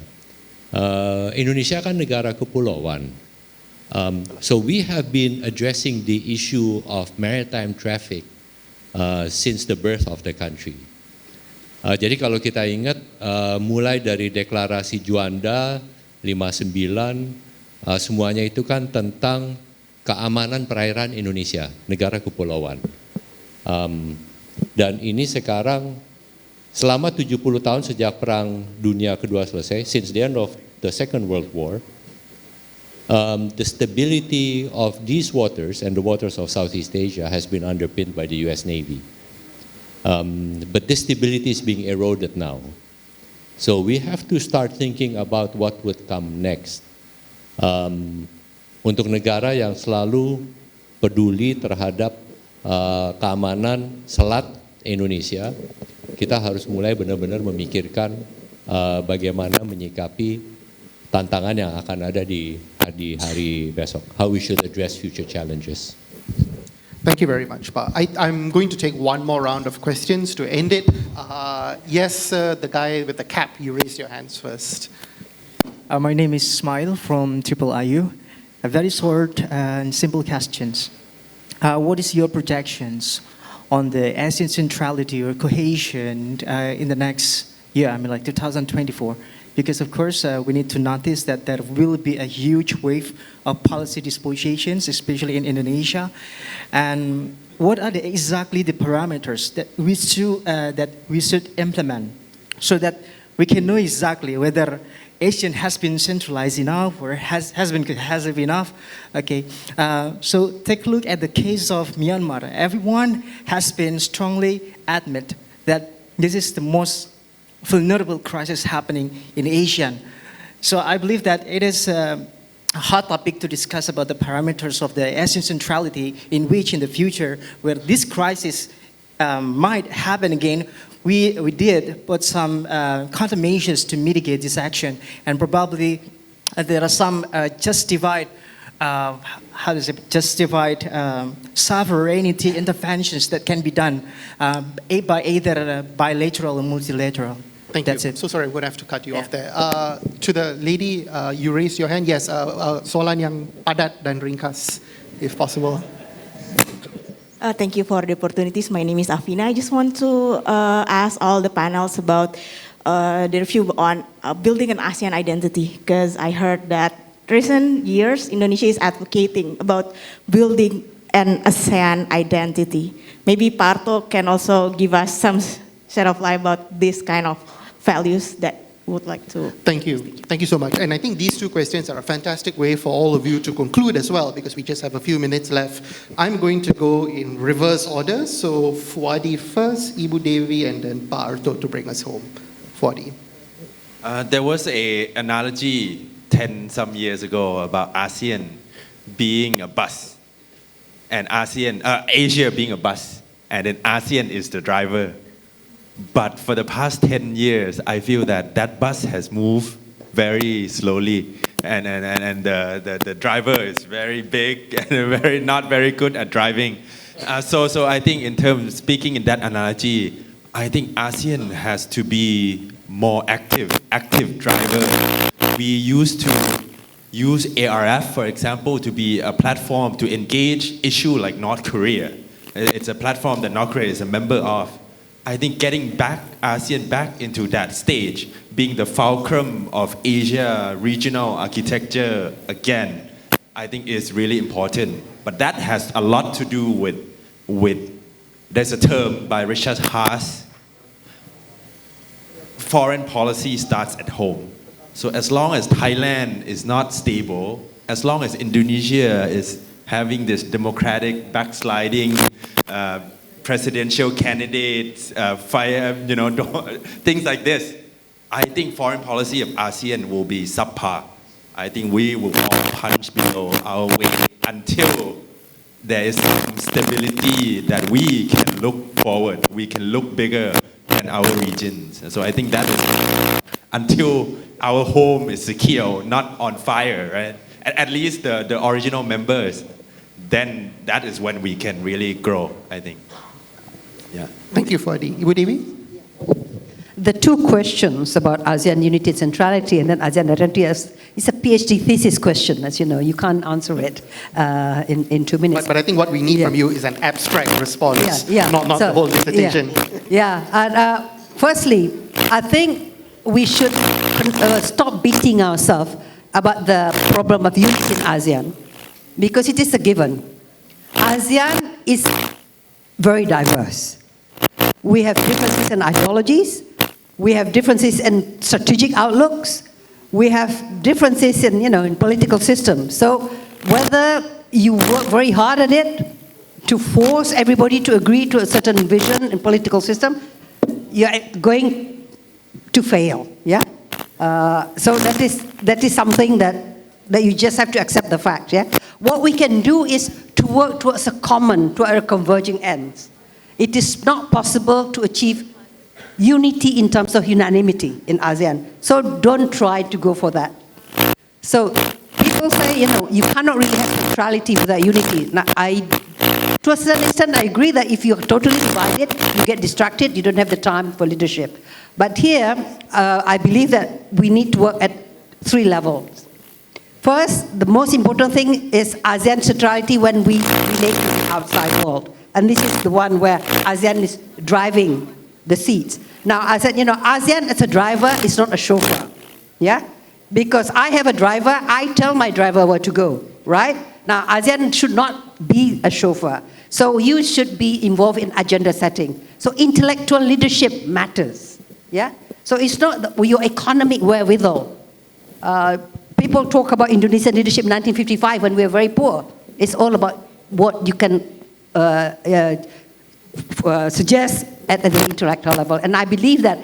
Indonesia kan negara kepulauan. So we have been addressing the issue of maritime traffic since the birth of the country. Jadi kalau kita ingat, mulai dari deklarasi Juanda 59, semuanya itu kan tentang keamanan perairan Indonesia, negara kepulauan. Dan ini sekarang selama 70 tahun sejak Perang Dunia Kedua selesai, since the end of the Second World War, the stability of these waters and the waters of Southeast Asia has been underpinned by the US Navy. But this stability is being eroded now. So we have to start thinking about what would come next. Untuk negara yang selalu peduli terhadap keamanan selat Indonesia, kita harus mulai benar-benar memikirkan bagaimana menyikapi tantangan yang akan ada di hari besok. How we should address future challenges. Thank you very much, Pa. I'm going to take one more round of questions to end it. Yes, the guy with the cap, you raised your hands first. My name is Ismail from Triple IU. A very short and simple questions. What is your projections on the ASEAN centrality or cohesion in the next year, I mean like 2024? Because of course we need to notice that there will be a huge wave of policy dispositions, especially in Indonesia. And what are exactly the parameters that we should implement so that we can know exactly whether ASEAN has been centralized enough or has it been enough? Okay, so take a look at the case of Myanmar. Everyone has been strongly admit that this is the most vulnerable crisis happening in ASEAN. So I believe that it is a hot topic to discuss about the parameters of the ASEAN centrality in which in the future where this crisis might happen again, we did put some countermeasures to mitigate this action, and probably there are some justified sovereignty interventions that can be done by either bilateral or multilateral. Thank That's you. it. So sorry, I'm going to have to cut you off there. To the lady, you raised your hand. Yes, soalan yang padat dan ringkas, if possible. Thank you for the opportunities. My name is Afina. I just want to ask all the panels about the review on building an ASEAN identity, because I heard that recent years Indonesia is advocating about building an ASEAN identity. Maybe Parto can also give us some shed of light about this kind of values that would like to. Thank you. Thank you so much. And I think these two questions are a fantastic way for all of you to conclude as well, because we just have a few minutes left. I'm going to go in reverse order. So Fuadi first, Ibu Dewi, and then Parto to bring us home. Fuadi. There was an analogy 10 some years ago about ASEAN being a bus, and Asia being a bus, and then ASEAN is the driver. But for the past 10 years, I feel that bus has moved very slowly, and the driver is very big and not very good at driving. So I think speaking in that analogy, I think ASEAN has to be more active driver. We used to use ARF, for example, to be a platform to engage issue like North Korea. It's a platform that North Korea is a member of. I think getting ASEAN back into that stage, being the fulcrum of Asia regional architecture again, I think is really important. But that has a lot to do with there's a term by Richard Haas, foreign policy starts at home. So as long as Thailand is not stable, as long as Indonesia is having this democratic backsliding presidential candidates, things like this, I think foreign policy of ASEAN will be subpar. I think we will all punch below our weight until there is some stability that we can look forward, we can look bigger than our regions. So I think that is until our home is secure, not on fire, right? At least the original members, then that is when we can really grow, I think. Yeah. Thank you, Fadi. Ibu Devi? The two questions about ASEAN unity and centrality and then ASEAN identity is a PhD thesis question, as you know. You can't answer it in 2 minutes. But I think what we need from you is an abstract response, not So, the whole dissertation. And, firstly, I think we should stop beating ourselves about the problem of unity in ASEAN, because it is a given. ASEAN is very diverse. We have differences in ideologies. We have differences in strategic outlooks. We have differences in political systems. So whether you work very hard at it to force everybody to agree to a certain vision and political system, you're going to fail. Yeah. So that is something that you just have to accept the fact. Yeah. What we can do is to work towards a converging ends. It is not possible to achieve unity in terms of unanimity in ASEAN. So don't try to go for that. So people say, you cannot really have neutrality without unity. Now, to a certain extent, I agree that if you're totally divided, you get distracted, you don't have the time for leadership. But here, I believe that we need to work at 3 levels. First, the most important thing is ASEAN centrality when we relate to the outside world. And this is the one where ASEAN is driving the seats. Now, ASEAN as a driver is not a chauffeur, yeah? Because I have a driver, I tell my driver where to go, right? Now, ASEAN should not be a chauffeur. So you should be involved in agenda setting. So intellectual leadership matters, yeah? So it's not your economic wherewithal. People talk about Indonesian leadership in 1955 when we were very poor. It's all about what you can suggest at the intellectual level. And I believe that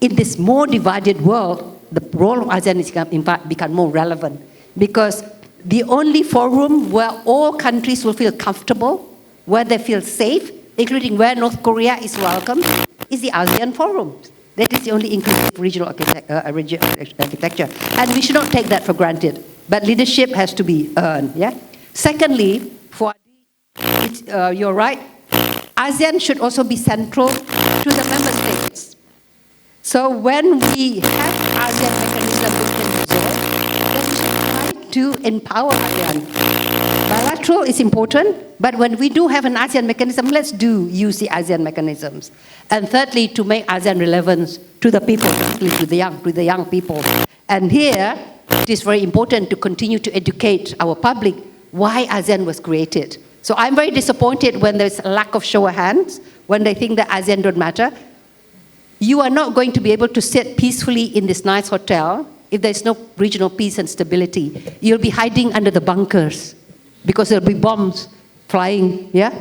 in this more divided world, the role of ASEAN is in fact become more relevant, because the only forum where all countries will feel comfortable, where they feel safe, including where North Korea is welcome, is the ASEAN forum. That is the only inclusive regional architecture. And we should not take that for granted. But leadership has to be earned. Yeah? Secondly, you're right, ASEAN should also be central to the member states. So when we have ASEAN mechanism which can resolve, then we should try to empower ASEAN. Bilateral is important, but when we do have an ASEAN mechanism, let's use the ASEAN mechanisms. And thirdly, to make ASEAN relevant to the people, particularly to the young people. And here, it is very important to continue to educate our public why ASEAN was created. So I'm very disappointed when there's a lack of show of hands, when they think that ASEAN don't matter. You are not going to be able to sit peacefully in this nice hotel if there's no regional peace and stability. You'll be hiding under the bunkers because there'll be bombs flying, yeah?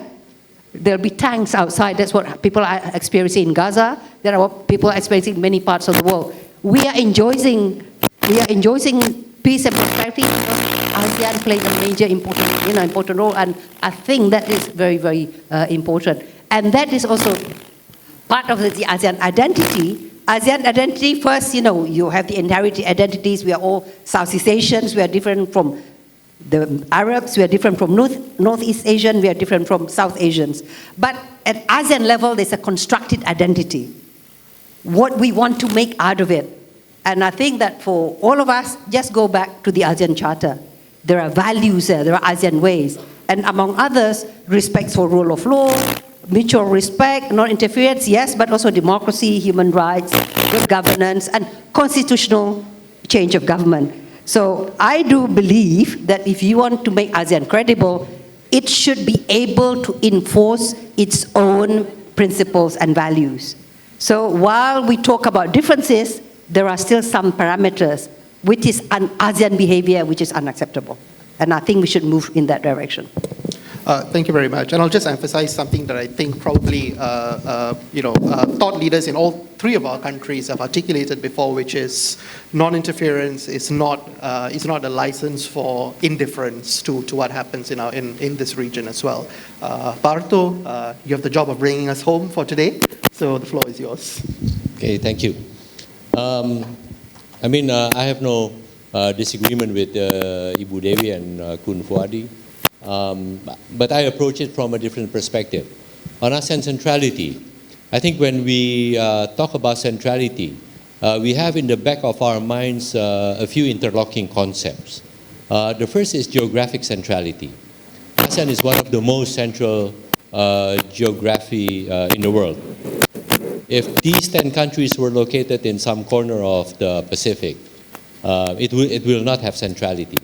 There'll be tanks outside. That's what people are experiencing in Gaza. There are what people are experiencing in many parts of the world. We are enjoying peace and prosperity because ASEAN plays a major important role, and I think that is very, very important. And that is also part of the ASEAN identity. ASEAN identity, first, you have the inherited identities. We are all Southeast Asians. We are different from the Arabs. We are different from Northeast Asian. We are different from South Asians. But at ASEAN level, there's a constructed identity. What we want to make out of it. And I think that for all of us, just go back to the ASEAN Charter. There are values there. There are ASEAN ways. And among others, respect for rule of law, mutual respect, non-interference, yes, but also democracy, human rights, good governance, and constitutional change of government. So I do believe that if you want to make ASEAN credible, it should be able to enforce its own principles and values. So while we talk about differences, there are still some parameters which is an ASEAN behavior which is unacceptable. And I think we should move in that direction. Thank you very much. And I'll just emphasize something that I think probably thought leaders in all three of our countries have articulated before, which is non-interference is not a license for indifference to what happens in this region as well. Barto, you have the job of bringing us home for today, so the floor is yours. Okay, thank you. I have no disagreement with Ibu Dewi and Kun Fuadi. But I approach it from a different perspective. On ASEAN centrality, I think when we talk about centrality, we have in the back of our minds a few interlocking concepts. The first is geographic centrality. ASEAN is one of the most central geography in the world. If these 10 countries were located in some corner of the Pacific, it will not have centrality.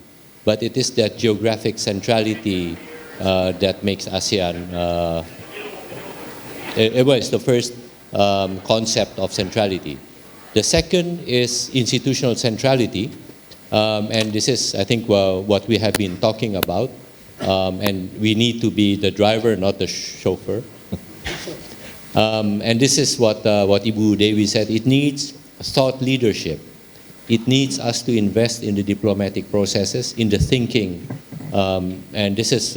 But it is that geographic centrality that makes ASEAN, it's the first concept of centrality. The second is institutional centrality, and this is, I think, what we have been talking about, and we need to be the driver, not the chauffeur. And this is what Ibu Dewi said. It needs thought leadership. It needs us to invest in the diplomatic processes, in the thinking. And this is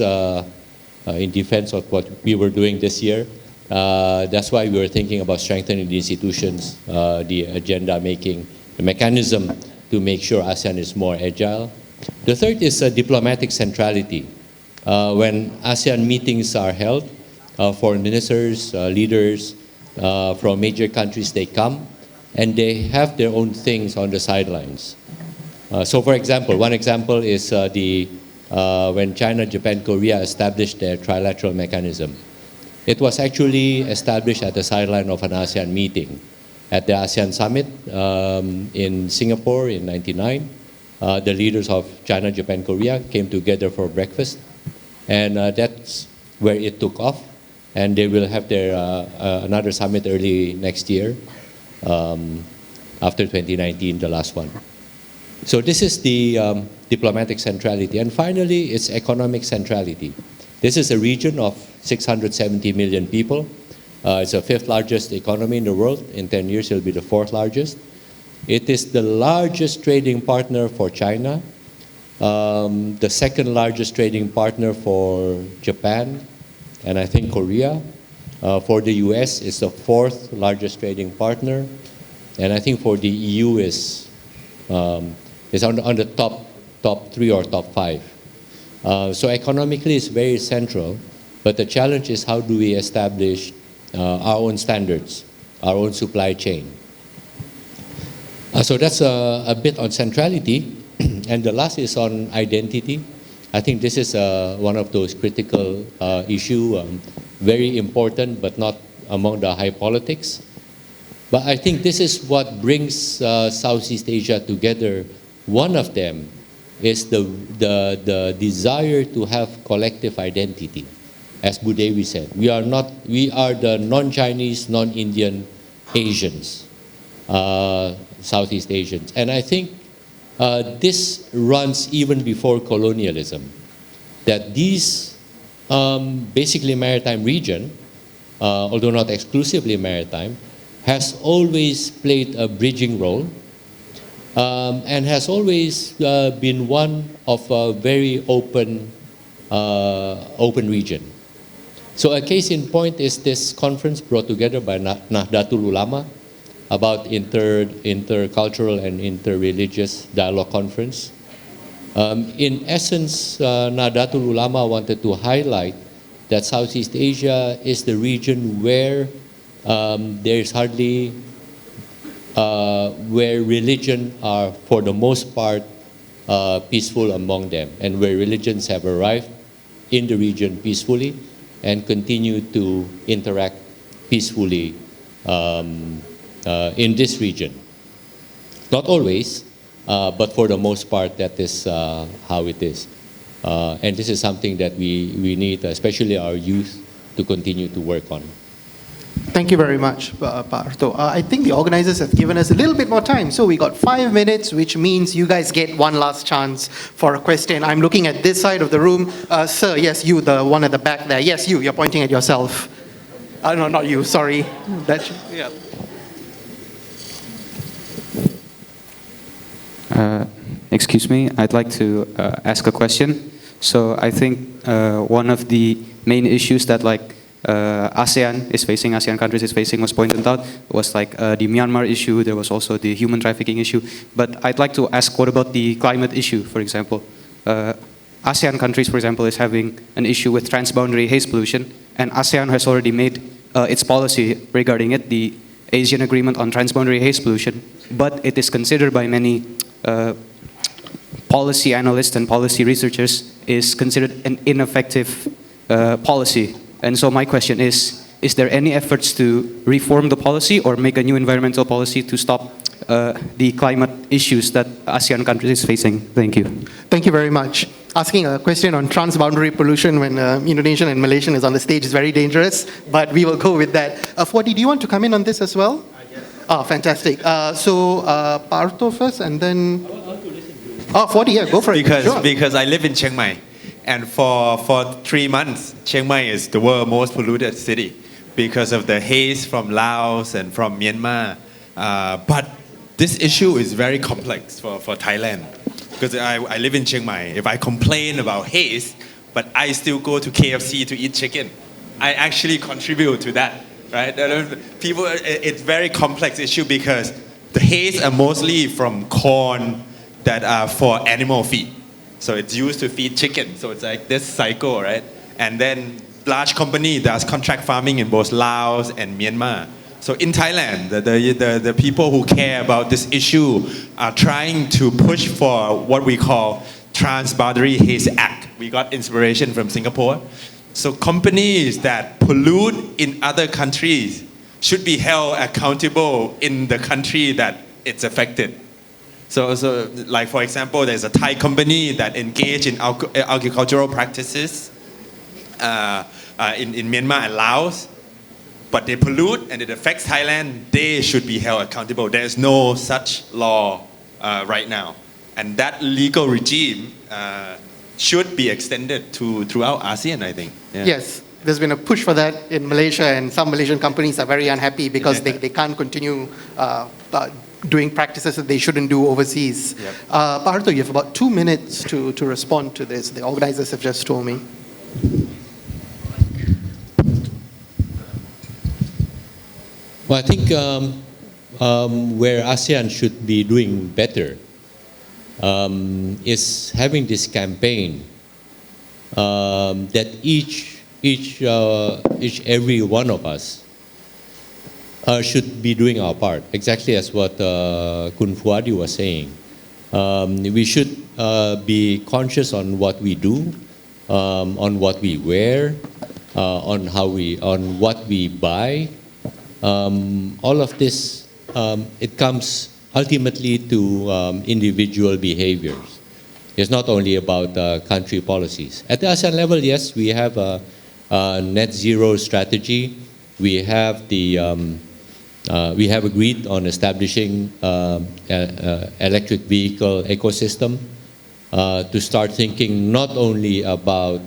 in defense of what we were doing this year. That's why we were thinking about strengthening the institutions, the agenda making, the mechanism to make sure ASEAN is more agile. The third is diplomatic centrality. When ASEAN meetings are held, foreign ministers, leaders from major countries, they come. And they have their own things on the sidelines. So for example, one example is when China, Japan, Korea established their trilateral mechanism. It was actually established at the sideline of an ASEAN meeting. At the ASEAN Summit in Singapore in '99, the leaders of China, Japan, Korea came together for breakfast. And that's where it took off. And they will have their another summit early next year. After 2019, the last one. So this is the diplomatic centrality. And finally, it's economic centrality. This is a region of 670 million people. It's the 5th largest economy in the world. In 10 years, it'll be the 4th largest. It is the largest trading partner for China, the 2nd largest trading partner for Japan, and I think Korea. For the US, it's the 4th largest trading partner, and I think for the EU is on the top 3 or top 5. So economically, it's very central, but the challenge is how do we establish our own standards, our own supply chain. So that's a bit on centrality, and the last is on identity. I think this is one of those critical issues. Very important, but not among the high politics. But I think this is what brings Southeast Asia together. One of them is the desire to have collective identity. As Bu Dewi said, we are the non-Chinese, non-Indian Asians, Southeast Asians. And I think this runs even before colonialism, that these basically maritime region, although not exclusively maritime, has always played a bridging role and has always been one of a very open region. So a case in point is this conference brought together by Nahdlatul Ulama about intercultural and interreligious dialogue conference. In essence, Nahdlatul Ulama wanted to highlight that Southeast Asia is the region where there is hardly, where religion are for the most part peaceful among them, and where religions have arrived in the region peacefully and continue to interact peacefully in this region. Not always, but for the most part, that is how it is. And this is something that we need, especially our youth, to continue to work on. Thank you very much, Pak Arto. I think the organizers have given us a little bit more time. So we got 5 minutes, which means you guys get one last chance for a question. I'm looking at this side of the room. Sir, yes, you, the one at the back there. Yes, you're pointing at yourself. No, not you, sorry. Yeah. Excuse me, I'd like to ask a question. So I think one of the main issues that ASEAN is facing, ASEAN countries is facing, was pointed out, was the Myanmar issue. There was also the human trafficking issue. But I'd like to ask, what about the climate issue, for example? ASEAN countries, for example, is having an issue with transboundary haze pollution, and ASEAN has already made its policy regarding it, the Asian Agreement on Transboundary Haze Pollution, but it is considered by many policy analysts and policy researchers is considered an ineffective policy. And so my question is there any efforts to reform the policy or make a new environmental policy to stop the climate issues that ASEAN countries is facing? Thank you. Thank you very much. Asking a question on transboundary pollution when Indonesian and Malaysian is on the stage is very dangerous, but we will go with that. Fuadi, do you want to come in on this as well? Yes. Oh, fantastic. So, Pak Arto first, and then... Oh, Fuadi, yeah, go for it. Because I live in Chiang Mai, and for 3 months, Chiang Mai is the world's most polluted city because of the haze from Laos and from Myanmar. But this issue is very complex for Thailand. Because I live in Chiang Mai. If I complain about haze, but I still go to KFC to eat chicken, I actually contribute to that, right? People, it's very complex issue because the haze are mostly from corn that are for animal feed. So it's used to feed chicken. So it's like this cycle, right? And then large company does contract farming in both Laos and Myanmar. So in Thailand, the people who care about this issue are trying to push for what we call Transboundary Haze Act. We got inspiration from Singapore. So companies that pollute in other countries should be held accountable in the country that it's affected. So like for example, there's a Thai company that engage in agricultural practices in Myanmar and Laos, but they pollute and it affects Thailand, they should be held accountable. There's no such law right now. And that legal regime should be extended throughout ASEAN, I think. Yeah. Yes, there's been a push for that in Malaysia, and some Malaysian companies are very unhappy because they can't continue doing practices that they shouldn't do overseas. Yep. Pak Arto, you have about 2 minutes to respond to this. The organizers have just told me. Well, I think where ASEAN should be doing better is having this campaign that every one of us should be doing our part. Exactly as what Kun Fuadi was saying. We should be conscious on what we do, on what we wear, on what we buy. All of this, it comes ultimately to individual behaviors. It's not only about country policies. At the ASEAN level, yes, we have a net zero strategy. We have we have agreed on establishing electric vehicle ecosystem to start thinking not only about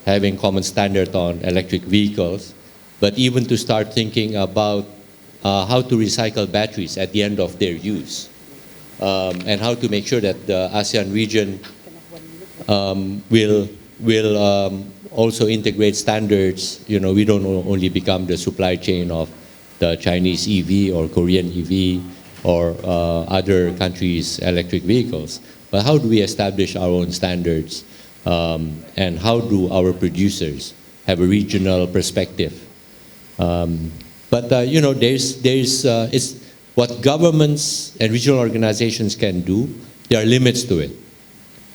having common standard on electric vehicles, but even to start thinking about how to recycle batteries at the end of their use, and how to make sure that the ASEAN region will also integrate standards. You know, we don't only become the supply chain of the Chinese EV or Korean EV or other countries' electric vehicles, but how do we establish our own standards, and how do our producers have a regional perspective? But you know, it's what governments and regional organizations can do. There are limits to it.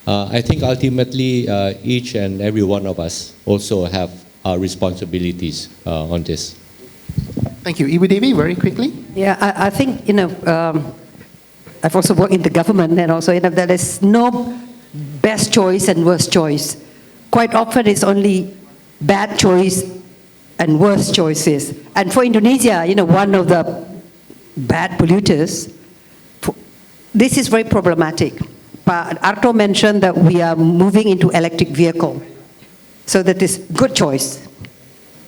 I think ultimately each and every one of us also have our responsibilities on this. Thank you. Ibu Devi, very quickly. Yeah, I think, I've also worked in the government, and also, there is no best choice and worst choice. Quite often it's only bad choice and worse choices. And for Indonesia, one of the bad polluters, this is very problematic. But Arto mentioned that we are moving into electric vehicle. So that is good choice.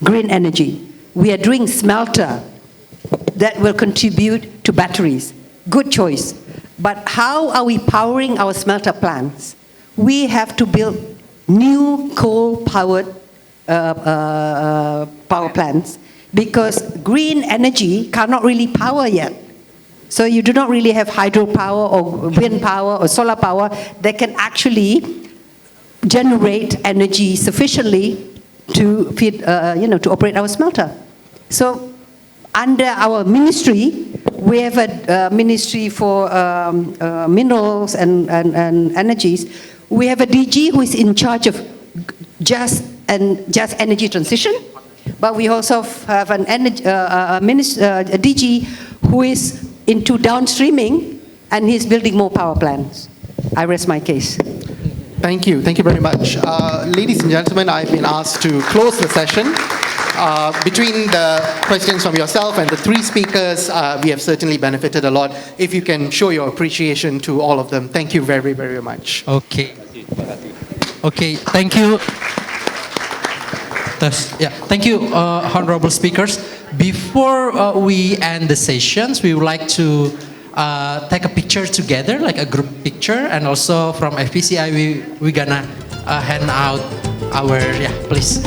Green energy. We are doing smelter that will contribute to batteries. Good choice. But how are we powering our smelter plants? We have to build new coal-powered power plants because green energy cannot really power yet. So you do not really have hydropower or wind power or solar power that can actually generate energy sufficiently to feed, to operate our smelter. So under our ministry, we have a ministry for minerals and energies. We have a DG who is in charge of just energy transition, but we also have a DG who is into downstreaming, and he's building more power plants. I rest my case. Thank you. Thank you very much. Ladies and gentlemen, I've been asked to close the session. Between the questions from yourself and the three speakers, we have certainly benefited a lot. If you can show your appreciation to all of them. Thank you very, very much. Okay. Okay, thank you. Thank you, honorable speakers. Before we end the sessions, we would like to take a picture together, like a group picture, and also from FPCI, we're gonna hand out our, please.